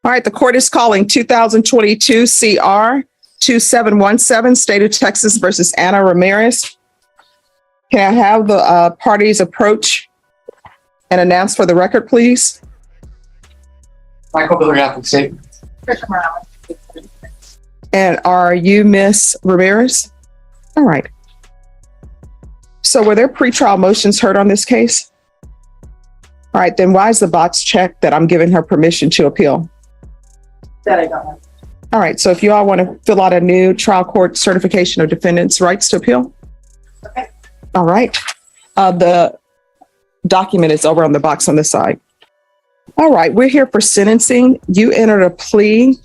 All right, the court is calling 2022 CR 2717, State of Texas versus Anna Ramirez. Can I have the parties approach and announce for the record, please? Michael Miller, Catholic State. And are you Miss Ramirez? All right. So were there pretrial motions heard on this case? All right, then why is the box checked that I'm giving her permission to appeal? That I don't know. All right, so if you all want to fill out a new trial court certification of defendant's rights to appeal. Okay. All right. The document is over on the box on this side. All right, we're here for sentencing. You entered a plea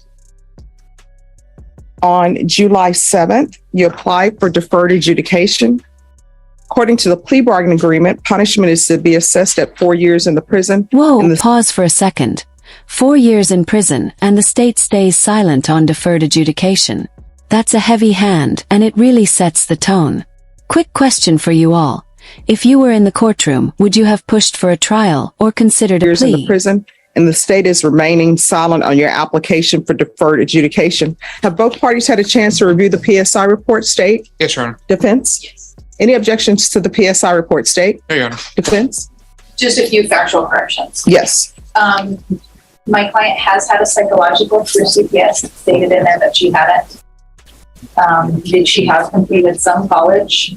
on July 7th. You applied for deferred adjudication. According to the plea bargain agreement, punishment is to be assessed at 4 years in the prison. Whoa, pause for a second. 4 years in prison, and the state stays silent on deferred adjudication. That's a heavy hand, and it really sets the tone. Quick question for you all. If you were in the courtroom, would you have pushed for a trial or considered a years in the plea? prison, and the state is remaining silent on your application for deferred adjudication. Have both parties had a chance to review the PSI report, state? Yes, Your Honor. Defense? Yes. Any objections to the PSI report, state? No, Your Honor. Defense? Just a few factual corrections. Yes. My client has had a psychological through CPS. It stated in there that she hadn't. She has completed some college.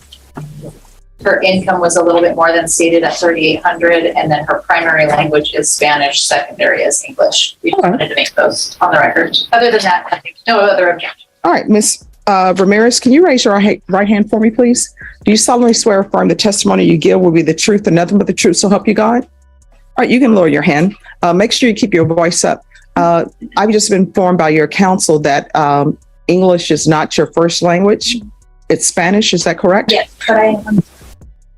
Her income was a little bit more than stated at $3,800, and then her primary language is Spanish, secondary is English. We just wanted to make those on the record. Other than that, I think no other objection. All right, Ms. Ramirez, can you raise your right hand for me, please? Do you solemnly swear or affirm the testimony you give will be the truth and nothing but the truth, so help you God? All right, you can lower your hand. Make sure you keep your voice up. I've just been informed by your counsel that English is not your first language. It's Spanish, is that correct? Yes, but I am.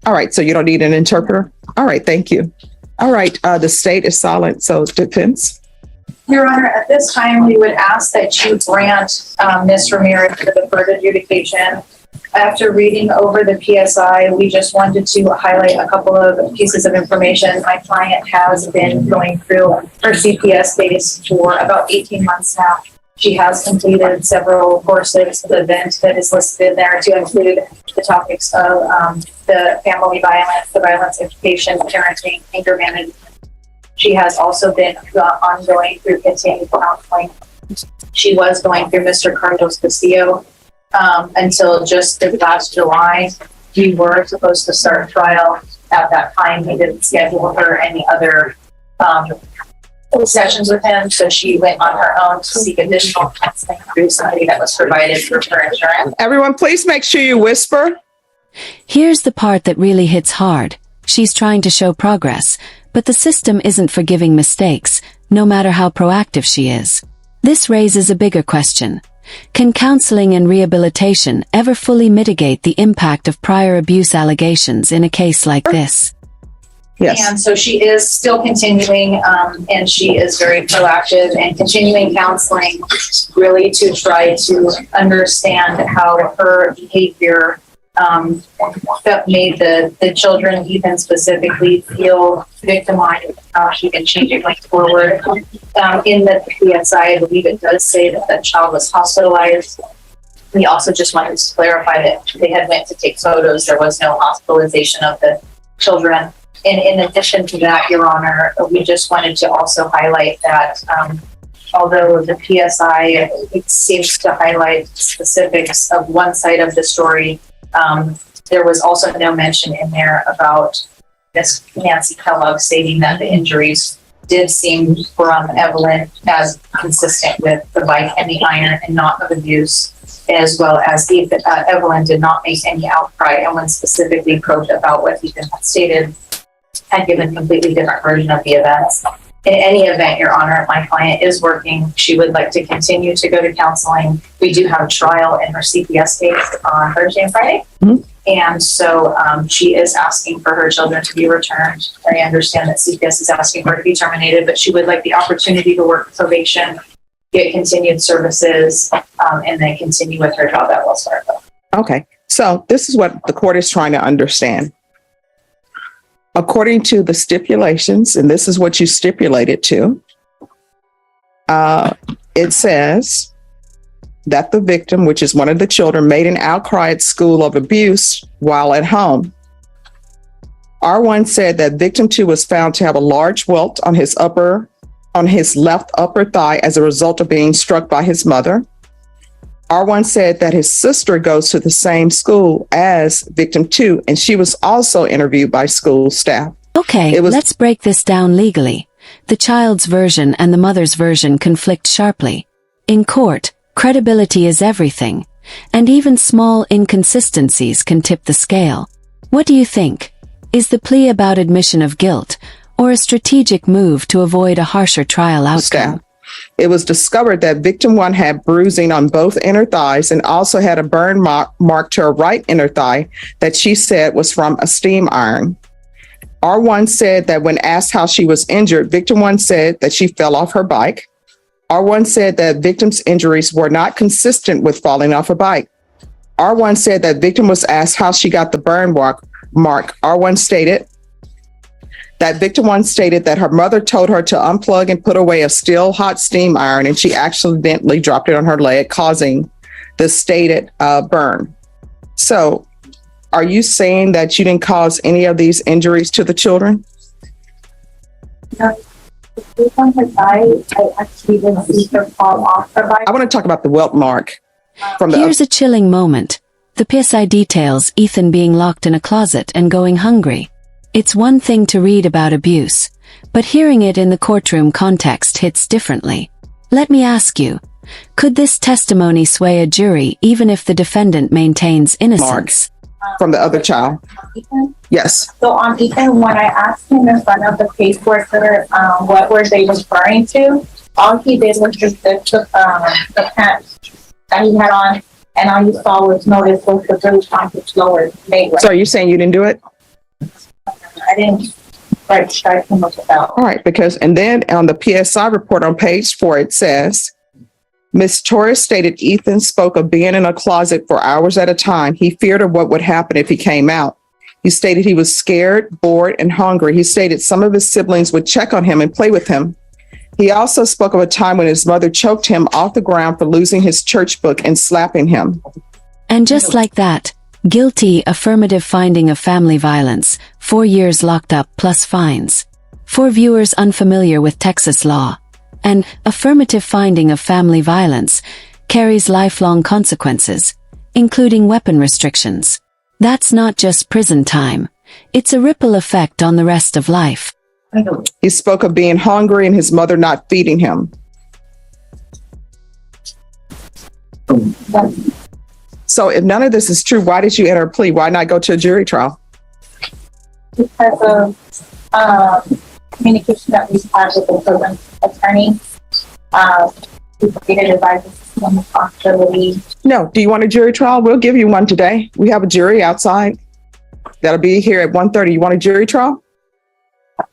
All right, so you don't need an interpreter? All right, thank you. All right, the state is silent, so defense. Your Honor, at this time, we would ask that you grant Ms. Ramirez the deferred adjudication. After reading over the PSI, we just wanted to highlight a couple of pieces of information. My client has been going through her CPS base for about 18 months now. She has completed several courses. The event that is listed there to include the topics of the family violence, the violence education, parenting, anger management. She has also been ongoing through continued counseling. She was going through Mr. Carlos Castillo until just last July. We were supposed to start trial at that time. He didn't schedule her any other sessions with him, so she went on her own to seek additional counseling through somebody that was provided through her insurance. Everyone, please make sure you whisper. Here's the part that really hits hard. She's trying to show progress, but the system isn't forgiving mistakes, no matter how proactive she is. This raises a bigger question. Can counseling and rehabilitation ever fully mitigate the impact of prior abuse allegations in a case like this? Yes. And so she is still continuing, and she is very proactive and continuing counseling, really to try to understand how her behavior that made the children, Ethan specifically, feel victimized, how she can change it going forward. In the PSI, I believe it does say that the child was hospitalized. We also just wanted to clarify that they had went to take photos. There was no hospitalization of the children. And in addition to that, Your Honor, we just wanted to also highlight that although the PSI, it seems to highlight specifics of one side of the story, there was also no mention in there about Miss Nancy Kellogg stating that the injuries did seem from Evelyn as consistent with the bike and the iron and not of abuse, as well as Evelyn did not make any outcry, and when specifically probed about what Ethan had stated, had given a completely different version of the events. In any event, Your Honor, my client is working. She would like to continue to go to counseling. We do have trial in her CPS case on Thursday and Friday. Mm-hmm. And so she is asking for her children to be returned. I understand that CPS is asking for her to be terminated, but she would like the opportunity to work probation, get continued services, and then continue with her job at Wells Fargo. Okay, so this is what the court is trying to understand. According to the stipulations, and this is what you stipulated to, It says that the victim, which is one of the children, made an outcry at school of abuse while at home. R1 said that victim 2 was found to have a large welt on his left upper thigh as a result of being struck by his mother. R1 said that his sister goes to the same school as victim 2, and she was also interviewed by school staff. Okay, let's break this down legally. The child's version and the mother's version conflict sharply. In court, credibility is everything, and even small inconsistencies can tip the scale. What do you think? Is the plea about admission of guilt, or a strategic move to avoid a harsher trial outcome? It was discovered that victim 1 had bruising on both inner thighs and also had a burn mark to her right inner thigh that she said was from a steam iron. R1 said that when asked how she was injured, victim 1 said that she fell off her bike. R1 said that victim's injuries were not consistent with falling off a bike. R1 said that victim was asked how she got the burn mark. R1 stated that victim 1 stated that her mother told her to unplug and put away a still hot steam iron, and she accidentally dropped it on her leg, causing the stated burn. So, are you saying that you didn't cause any of these injuries to the children? No. On her thigh, I actually didn't see her fall off her bike. I want to talk about the welt mark. Here's a chilling moment. The PSI details Ethan being locked in a closet and going hungry. It's one thing to read about abuse, but hearing it in the courtroom context hits differently. Let me ask you, could this testimony sway a jury even if the defendant maintains innocence? From the other child? Ethan? Yes. So on Ethan, when I asked him in front of the caseworker what were they referring to, all he did was just lift the pants that he had on, and all you saw was notice was the bruise on his lower leg. So are you saying you didn't do it? I didn't strike him with a belt. All right, and then on the PSI report on page 4, it says, Ms. Torres stated Ethan spoke of being in a closet for hours at a time. He feared of what would happen if he came out. He stated he was scared, bored, and hungry. He stated some of his siblings would check on him and play with him. He also spoke of a time when his mother choked him off the ground for losing his church book and slapping him. And just like that, guilty, affirmative finding of family violence, 4 years locked up plus fines. For viewers unfamiliar with Texas law, an affirmative finding of family violence carries lifelong consequences, including weapon restrictions. That's not just prison time. It's a ripple effect on the rest of life. He spoke of being hungry and his mother not feeding him. So if none of this is true, why did you enter a plea? Why not go to a jury trial? Because of communication that we've had with the prison attorney. We created advice on responsibility. No. Do you want a jury trial? We'll give you one today. We have a jury outside. That'll be here at 1:30. You want a jury trial?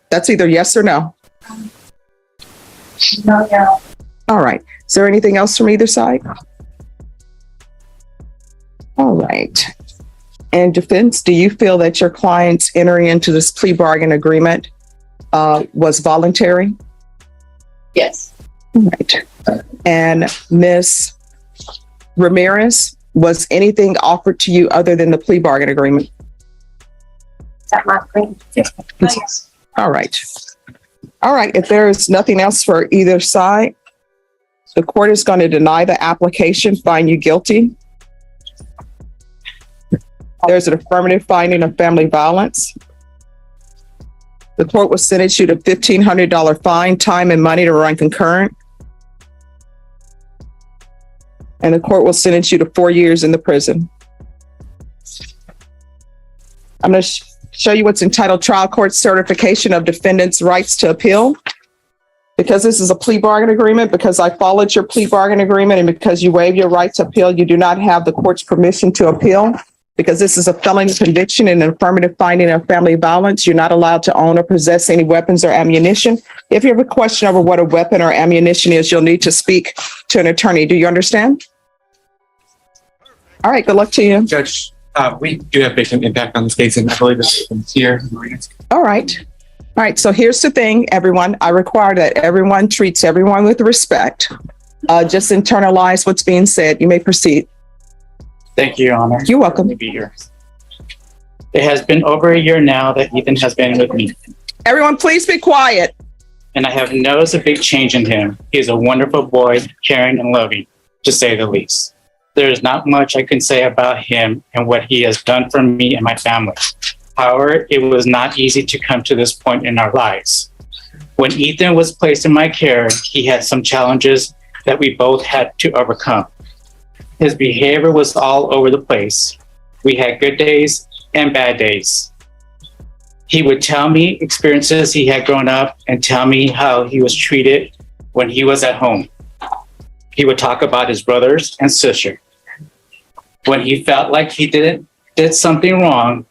That's either yes or no. No, yeah. All right. Is there anything else from either side? All right. And defense, do you feel that your client's entering into this plea bargain agreement was voluntary? Yes. All right. And Ms. Ramirez, was anything offered to you other than the plea bargain agreement? That my friend. Yes. All right. All right. If there is nothing else for either side, the court is going to deny the application, find you guilty. There's an affirmative finding of family violence. The court will sentence you to $1,500 fine, time and money to run concurrent. And the court will sentence you to 4 years in the prison. I'm going to show you what's entitled Trial Court Certification of Defendant's Rights to Appeal. Because this is a plea bargain agreement, because I followed your plea bargain agreement, and because you waive your right to appeal, you do not have the court's permission to appeal. Because this is a felony conviction and an affirmative finding of family violence, you're not allowed to own or possess any weapons or ammunition. If you have a question over what a weapon or ammunition is, you'll need to speak to an attorney. Do you understand? All right, good luck to you. Judge, we do have patient impact on this case, and I believe this is here. All right. All right, so here's the thing, everyone. I require that everyone treats everyone with respect. Just internalize what's being said. You may proceed. Thank you, Your Honor. You're welcome. To be here. It has been over a year now that Ethan has been with me, Everyone, please be quiet. and I have noticed a big change in him. He is a wonderful boy, caring and loving, to say the least. There is not much I can say about him and what he has done for me and my family. However, it was not easy to come to this point in our lives. When Ethan was placed in my care, he had some challenges that we both had to overcome. His behavior was all over the place. We had good days and bad days. He would tell me experiences he had grown up and tell me how he was treated when he was at home. He would talk about his brothers and sister. When he felt like he did something wrong,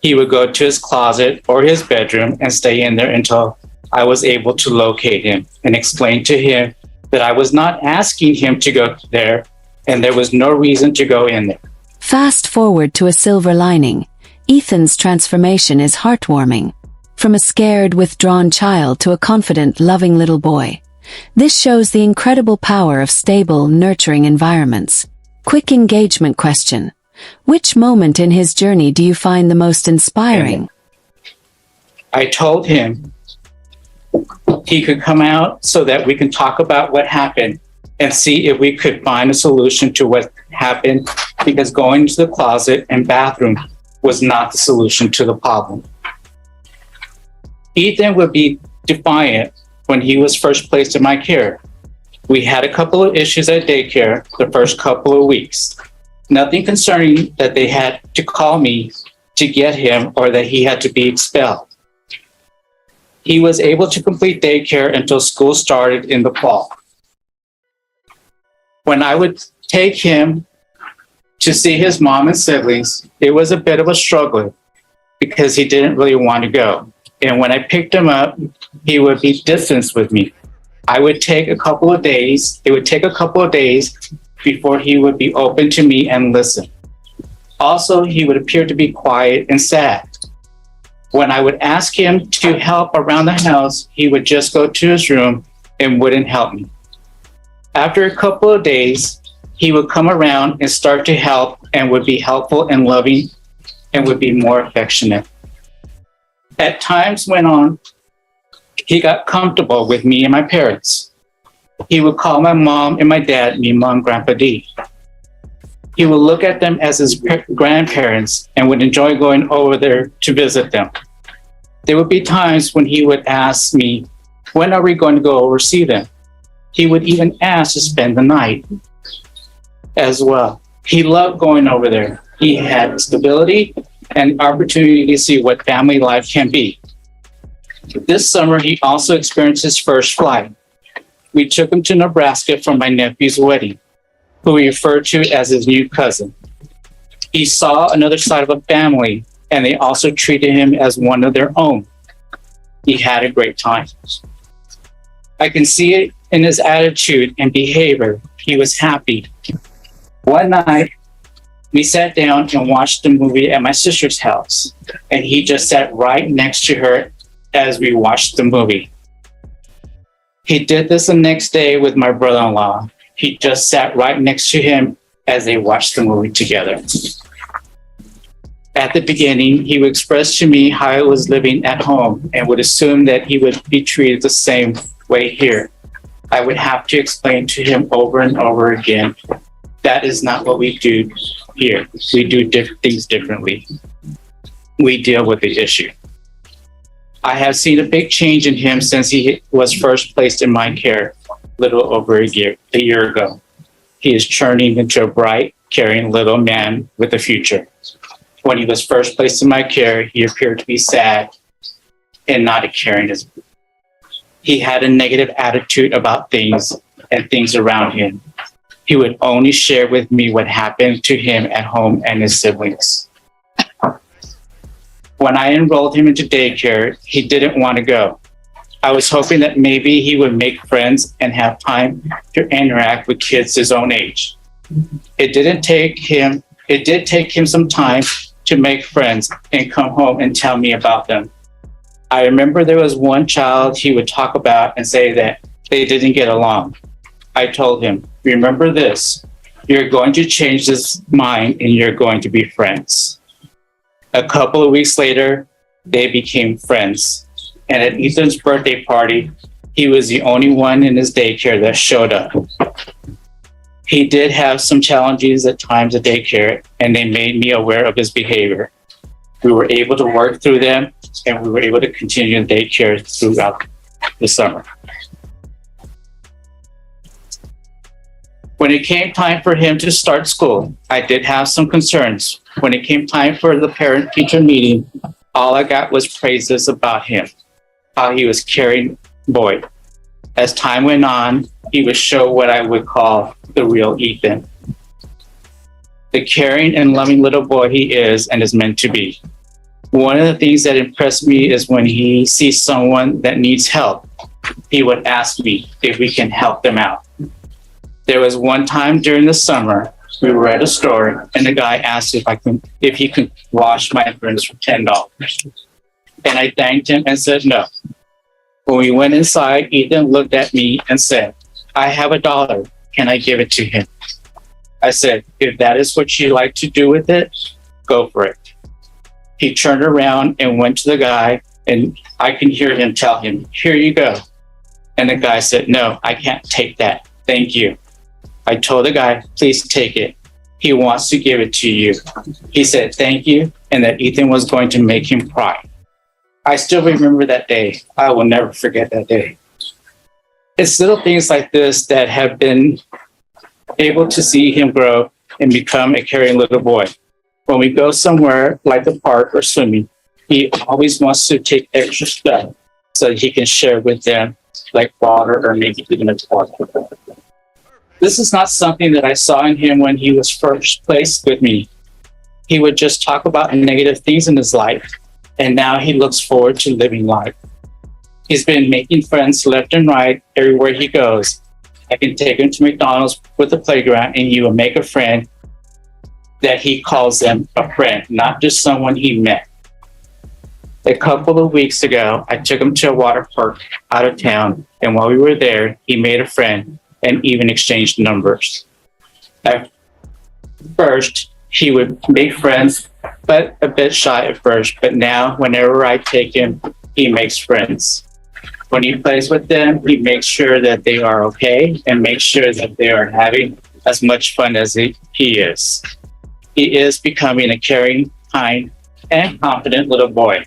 he would go to his closet or his bedroom and stay in there until I was able to locate him and explain to him that I was not asking him to go there and there was no reason to go in there. Fast forward to a silver lining. Ethan's transformation is heartwarming. From a scared, withdrawn child to a confident, loving little boy. This shows the incredible power of stable, nurturing environments. Quick engagement question. Which moment in his journey do you find the most inspiring? I told him he could come out so that we can talk about what happened and see if we could find a solution to what happened, because going to the closet and bathroom was not the solution to the problem. Ethan would be defiant when he was first placed in my care. We had a couple of issues at daycare the first couple of weeks. Nothing concerning that they had to call me to get him or that he had to be expelled. He was able to complete daycare until school started in the fall. When I would take him to see his mom and siblings, it was a bit of a struggle because he didn't really want to go. And when I picked him up, he would be distanced with me. It would take a couple of days before he would be open to me and listen. Also, he would appear to be quiet and sad. When I would ask him to help around the house, he would just go to his room and wouldn't help me. After a couple of days, he would come around and start to help and would be helpful and loving and would be more affectionate. As times went on, he got comfortable with me and my parents. He would call my mom and my dad, Mima and Grandpa D. He would look at them as his grandparents and would enjoy going over there to visit them. There would be times when he would ask me, when are we going to go over to see them? He would even ask to spend the night as well. He loved going over there. He had stability and opportunity to see what family life can be. This summer, he also experienced his first flight. We took him to Nebraska for my nephew's wedding, who we referred to as his new cousin. He saw another side of a family, and they also treated him as one of their own. He had a great time. I can see it in his attitude and behavior. He was happy. One night, we sat down and watched a movie at my sister's house, and he just sat right next to her as we watched the movie. He did this the next day with my brother-in-law. He just sat right next to him as they watched the movie together. At the beginning, he would express to me how I was living at home and would assume that he would be treated the same way here. I would have to explain to him over and over again, that is not what we do here. We do things differently. We deal with the issue. I have seen a big change in him since he was first placed in my care a little over a year ago. He is turning into a bright, caring little man with a future. When he was first placed in my care, he appeared to be sad and not a caring. He had a negative attitude about things and things around him. He would only share with me what happened to him at home and his siblings. When I enrolled him into daycare, he didn't want to go. I was hoping that maybe he would make friends and have time to interact with kids his own age. It did take him some time to make friends and come home and tell me about them. I remember there was one child he would talk about and say that they didn't get along. I told him, remember this, you're going to change this mind and you're going to be friends. A couple of weeks later, they became friends. And at Ethan's birthday party, he was the only one in his daycare that showed up. He did have some challenges at times at daycare, and they made me aware of his behavior. We were able to work through them, and we were able to continue in daycare throughout the summer. When it came time for him to start school, I did have some concerns. When it came time for the parent-teacher meeting, all I got was praises about him, how he was caring boy. As time went on, he would show what I would call the real Ethan. The caring and loving little boy he is and is meant to be. One of the things that impressed me is when he sees someone that needs help, he would ask me if we can help them out. There was one time during the summer, we were at a store and the guy asked if he could wash my appearance for $10. And I thanked him and said no. When we went inside, Ethan looked at me and said, I have $1. Can I give it to him? I said, if that is what you like to do with it, go for it. He turned around and went to the guy, and I can hear him tell him, here you go. And the guy said, no, I can't take that. Thank you. I told the guy, please take it. He wants to give it to you. He said, thank you, and that Ethan was going to make him cry. I still remember that day. I will never forget that day. It's little things like this that have been able to see him grow and become a caring little boy. When we go somewhere like the park or swimming, he always wants to take extra stuff so that he can share with them, like water or maybe even a toy. This is not something that I saw in him when he was first placed with me. He would just talk about negative things in his life, and now he looks forward to living life. He's been making friends left and right everywhere he goes. I can take him to McDonald's with the playground, and he will make a friend that he calls them a friend, not just someone he met. A couple of weeks ago, I took him to a water park out of town, and while we were there, he made a friend and even exchanged numbers. At first, he would make friends, but a bit shy at first. But now, whenever I take him, he makes friends. When he plays with them, he makes sure that they are okay and makes sure that they are having as much fun as he is. He is becoming a caring, kind, and confident little boy.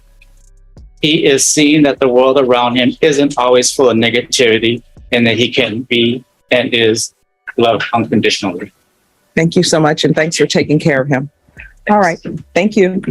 He is seeing that the world around him isn't always full of negativity and that he can be and is loved unconditionally. Thank you so much, and thanks for taking care of him. All right. Thank you.